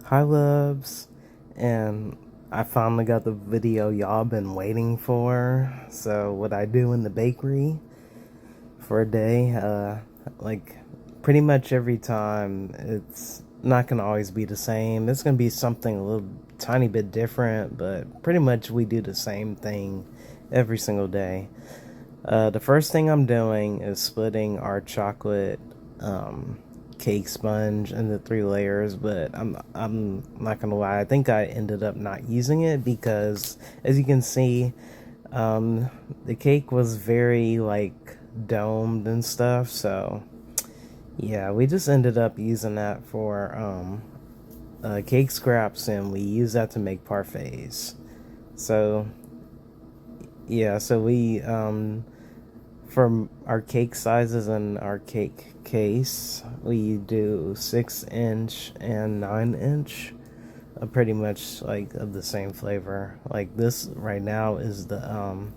Hi loves, and I finally got the video y'all been waiting for. So what I do in the bakery for a day, like pretty much every time, it's not gonna always be the same. It's gonna be something a little tiny bit different, but pretty much we do the same thing every single day. The first thing I'm doing is splitting our chocolate cake sponge into three layers, but I'm not gonna lie. I think I ended up not using it because, as you can see, the cake was very like domed and stuff. So yeah, we just ended up using that for cake scraps, and we use that to make parfaits. So yeah, so we from our cake sizes and our cake case, we do 6 inch and 9 inch, pretty much like of the same flavor. Like this right now is the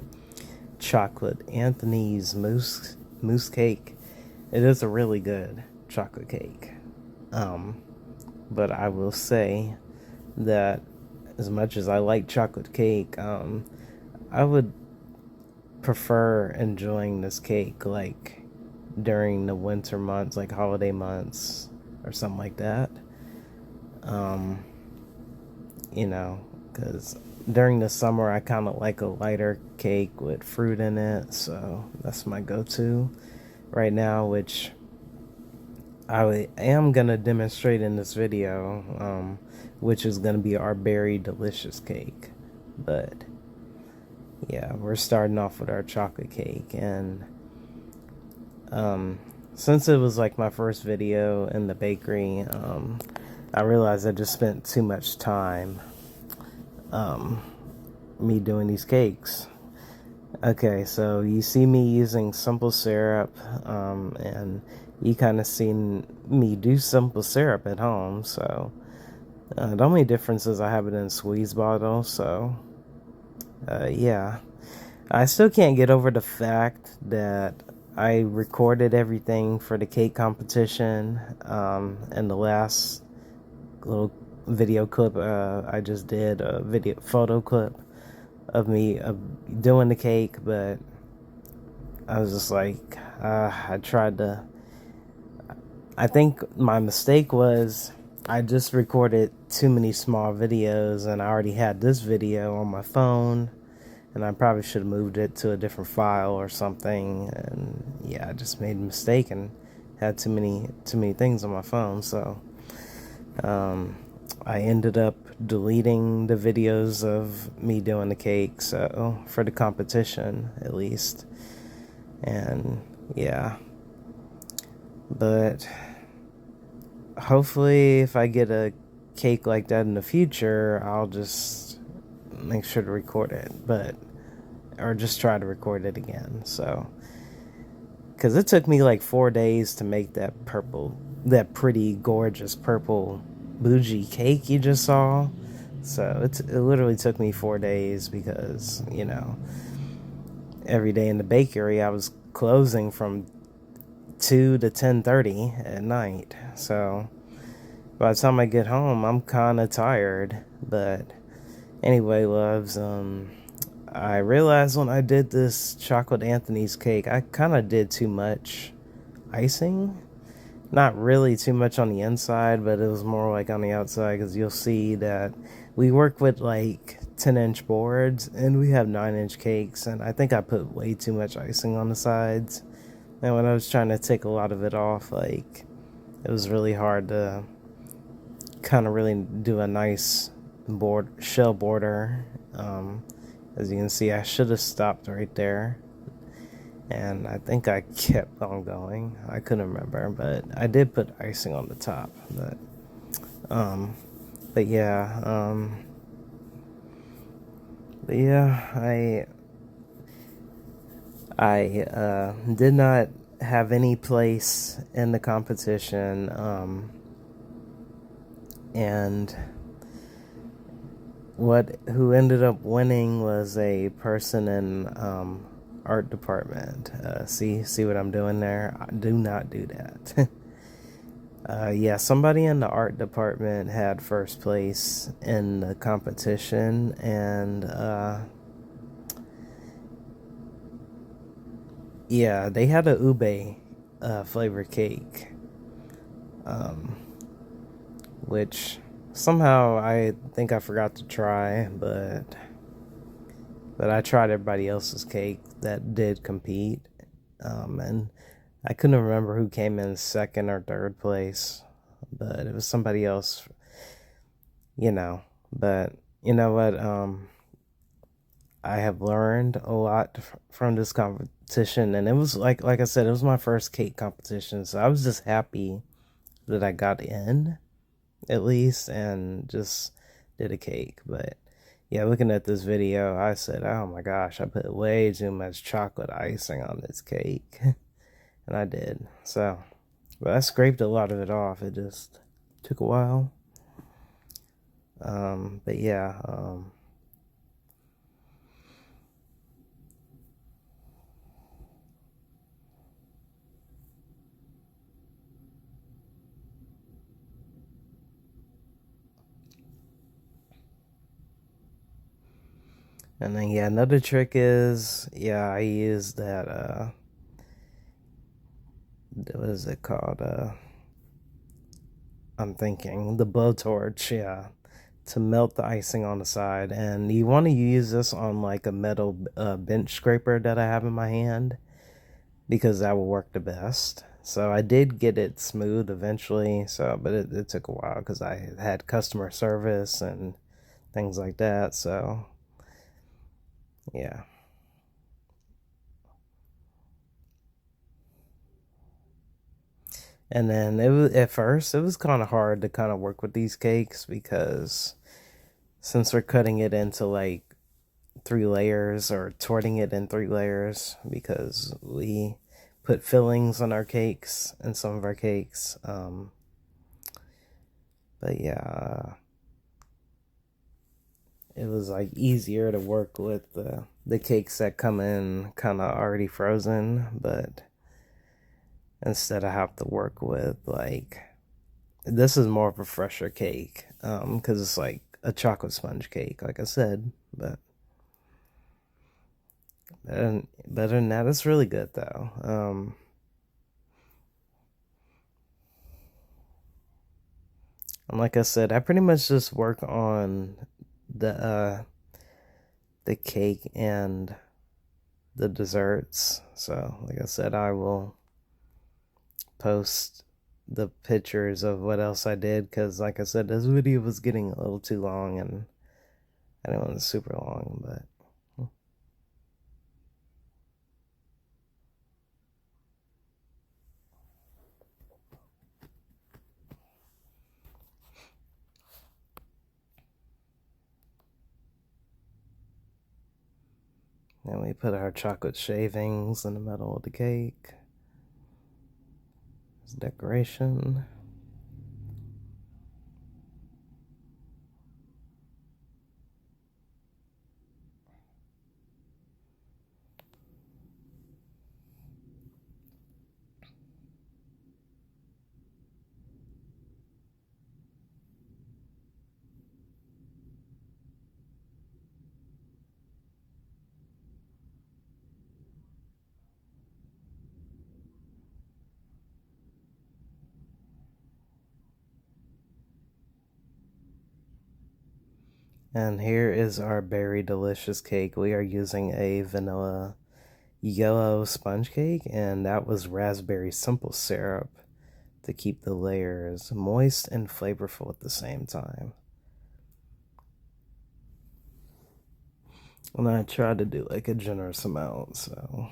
chocolate Anthony's mousse cake. It is a really good chocolate cake. Um, but I will say that as much as I like chocolate cake, I would prefer enjoying this cake like during the winter months, like holiday months or something like that. Um, because during the summer I kind of like a lighter cake with fruit in it, so that's my go-to right now, which I am gonna demonstrate in this video, which is gonna be our berry delicious cake. But yeah, we're starting off with our chocolate cake, and um, since it was like my first video in the bakery, I realized I just spent too much time um, me doing these cakes. Okay, so you see me using simple syrup, and you kind of seen me do simple syrup at home. So the only difference is I have it in a squeeze bottle. So yeah, I still can't get over the fact that I recorded everything for the cake competition, and the last little video clip I just did, a video photo clip of me doing the cake, but I was just like, I tried to. I think my mistake was I just recorded too many small videos, and I already had this video on my phone, and I probably should have moved it to a different file or something. And yeah, I just made a mistake and had too many things on my phone. So um, I ended up deleting the videos of me doing the cake, so for the competition at least. And yeah, but hopefully if I get a cake like that in the future, I'll just make sure to record it, but or just try to record it again. So because it took me like 4 days to make that pretty gorgeous purple bougie cake you just saw. So it literally took me 4 days because every day in the bakery I was closing from 2 to 10:30 at night. So by the time I get home, I'm kind of tired. But anyway, loves, I realized when I did this chocolate Anthony's cake, I kind of did too much icing. Not really too much on the inside, but it was more like on the outside, because you'll see that we work with like 10-inch boards and we have 9-inch cakes, and I think I put way too much icing on the sides. And when I was trying to take a lot of it off, like it was really hard to kind of really do a nice shell border. As you can see, I should have stopped right there, and I think I kept on going. I couldn't remember, but I did put icing on the top. Um, but yeah, I did not have any place in the competition, and who ended up winning was a person in art department. See what I'm doing there? Do not do that. Yeah, somebody in the art department had first place in the competition, and yeah, they had a ube flavored cake, um, which somehow I think I forgot to try, but I tried everybody else's cake that did compete, and I couldn't remember who came in second or third place, but it was somebody else, you know. But you know what? I have learned a lot from this competition, and it was like I said, it was my first cake competition, so I was just happy that I got in at least and just did a cake. But yeah, looking at this video, I said, "Oh my gosh, I put way too much chocolate icing on this cake," and I did. So, but I scraped a lot of it off. It just took a while. But yeah. And then yeah, another trick is yeah, I use that what is it called? I'm thinking the blowtorch, yeah, to melt the icing on the side. And you want to use this on like a metal bench scraper that I have in my hand because that will work the best. So I did get it smooth eventually. So, but it took a while because I had customer service and things like that. So yeah. And then it was at first it was kind of hard to kind of work with these cakes because since we're cutting it into like 3 layers or torting it in 3 layers because we put fillings on our cakes and some of our cakes. But yeah, it was like easier to work with the cakes that come in kind of already frozen, but instead I have to work with like this is more of a fresher cake because it's like a chocolate sponge cake, like I said, but better than that, it's really good though. And like I said, I pretty much just work on the uh the cake and the desserts. So, like I said, I will post the pictures of what else I did because, like I said, this video was getting a little too long and I didn't want it super long, but. Then we put our chocolate shavings in the middle of the cake as decoration. And here is our berry delicious cake. We are using a vanilla yellow sponge cake, and that was raspberry simple syrup to keep the layers moist and flavorful at the same time. And I tried to do like a generous amount, so.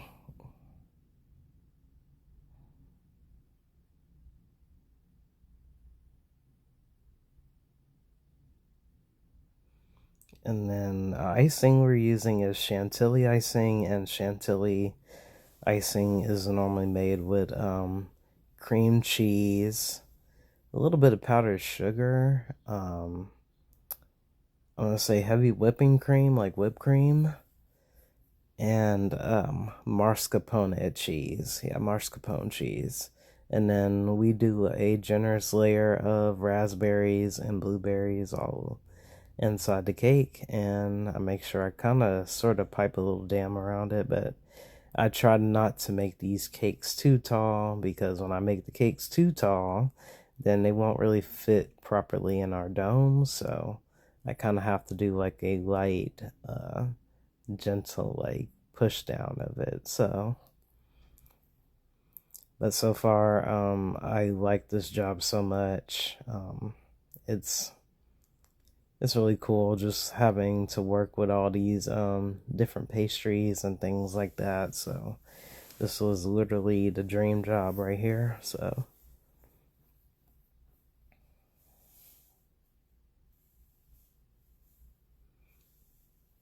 And then icing we're using is chantilly icing, and chantilly icing is normally made with cream cheese, a little bit of powdered sugar, I'm gonna say heavy whipping cream, like whipped cream, and mascarpone cheese. Yeah, mascarpone cheese. And then we do a generous layer of raspberries and blueberries all inside the cake. And I make sure I kind of sort of pipe a little dam around it, but I try not to make these cakes too tall because when I make the cakes too tall, then they won't really fit properly in our dome. So I kind of have to do like a light, gentle, like push down of it. So, but so far, I like this job so much. It's it's really cool just having to work with all these different pastries and things like that. So this was literally the dream job right here. So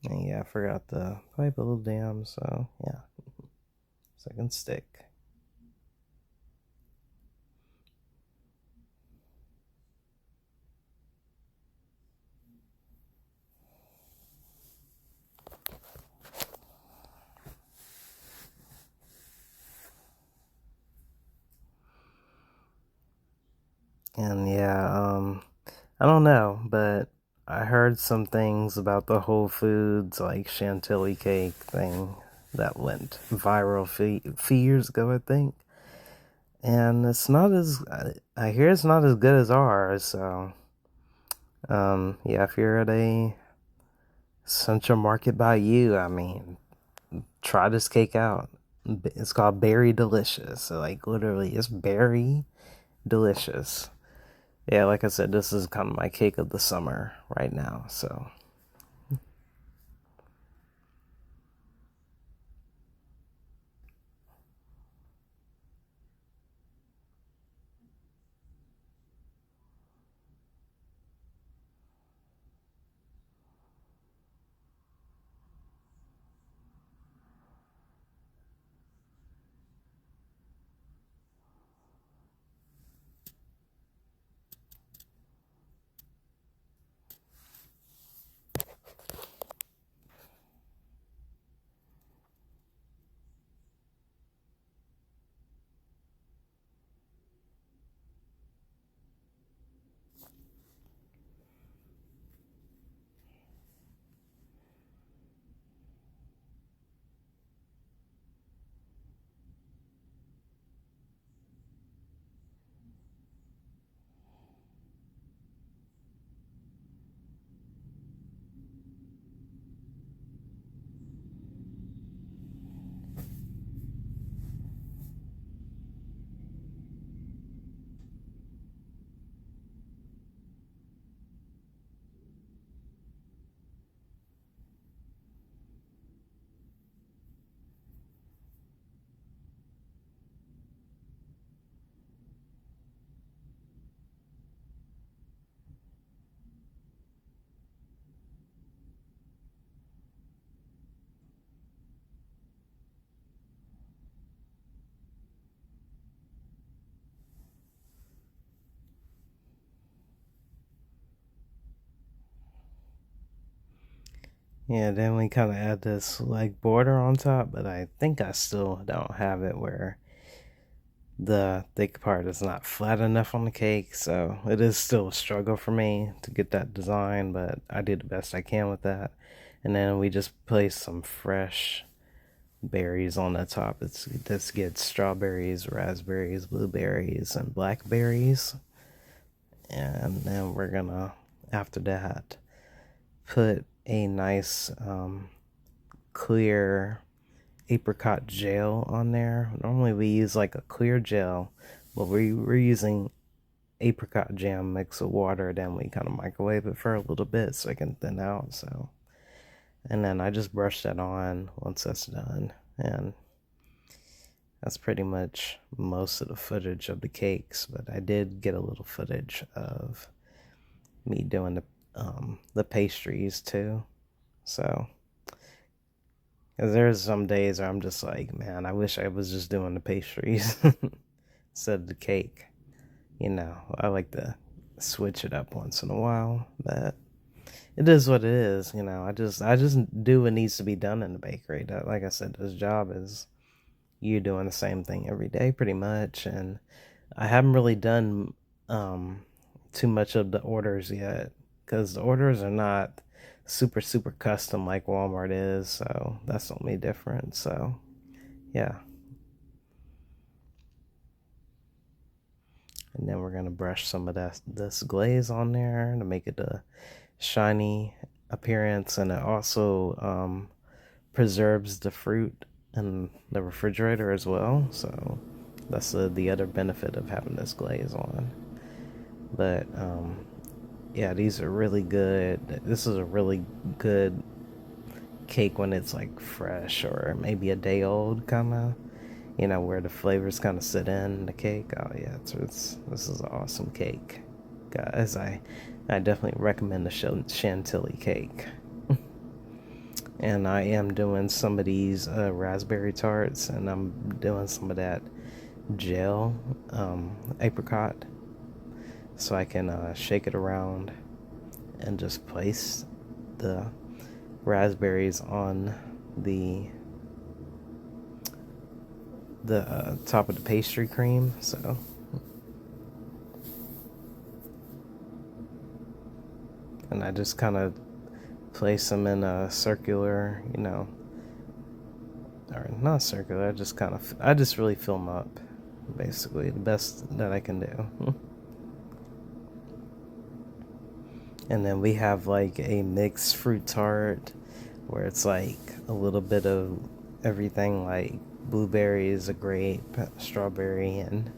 and yeah, I forgot to pipe a little dam. So yeah, second stick. And yeah, I don't know, but I heard some things about the Whole Foods like Chantilly cake thing that went viral few years ago, I think. And it's not as I hear it's not as good as ours. So yeah, if you're at a Central Market by you, I mean, try this cake out. It's called Berry Delicious. So like literally, it's berry delicious. Yeah, like I said, this is kind of my cake of the summer right now. So yeah, then we kind of add this like border on top, but I think I still don't have it where the thick part is not flat enough on the cake. So it is still a struggle for me to get that design, but I did the best I can with that. And then we just place some fresh berries on the top. This gets strawberries, raspberries, blueberries, and blackberries. And then we're gonna, after that, put a nice clear apricot gel on there. Normally we use like a clear gel, but we're using apricot jam mixed with water. Then we kind of microwave it for a little bit so it can thin out. So, and then I just brush that on once that's done, and that's pretty much most of the footage of the cakes. But I did get a little footage of me doing the pastries too. So, because there's some days where I'm just like, man, I wish I was just doing the pastries instead of the cake. You know, I like to switch it up once in a while, but it is what it is. You know, I just do what needs to be done in the bakery. Like I said, this job is you doing the same thing every day, pretty much, and I haven't really done too much of the orders yet because the orders are not super custom like Walmart is, so that's the only difference. So yeah, and then we're gonna brush some of this glaze on there to make it a shiny appearance, and it also preserves the fruit in the refrigerator as well. So that's the other benefit of having this glaze on. But yeah, these are really good. This is a really good cake when it's like fresh or maybe a day old, kind of. You know, where the flavors kind of sit in the cake. Oh yeah, it's this is an awesome cake, guys. I definitely recommend the chantilly cake. And I am doing some of these raspberry tarts, and I'm doing some of that gel apricot, so I can shake it around and just place the raspberries on the top of the pastry cream. So, and I just kind of place them in a circular, or not circular. I just really fill them up, basically the best that I can do. And then we have like a mixed fruit tart where it's like a little bit of everything, like blueberries, a grape, strawberry, and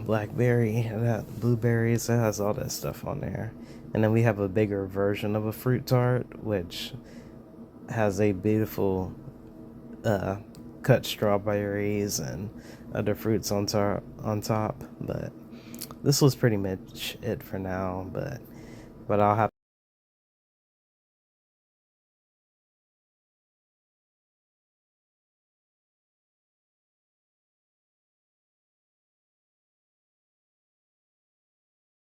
blackberry. That blueberries, it has all that stuff on there. And then we have a bigger version of a fruit tart, which has a beautiful uh, cut strawberries and other fruits on top. But this was pretty much it for now. But I'll have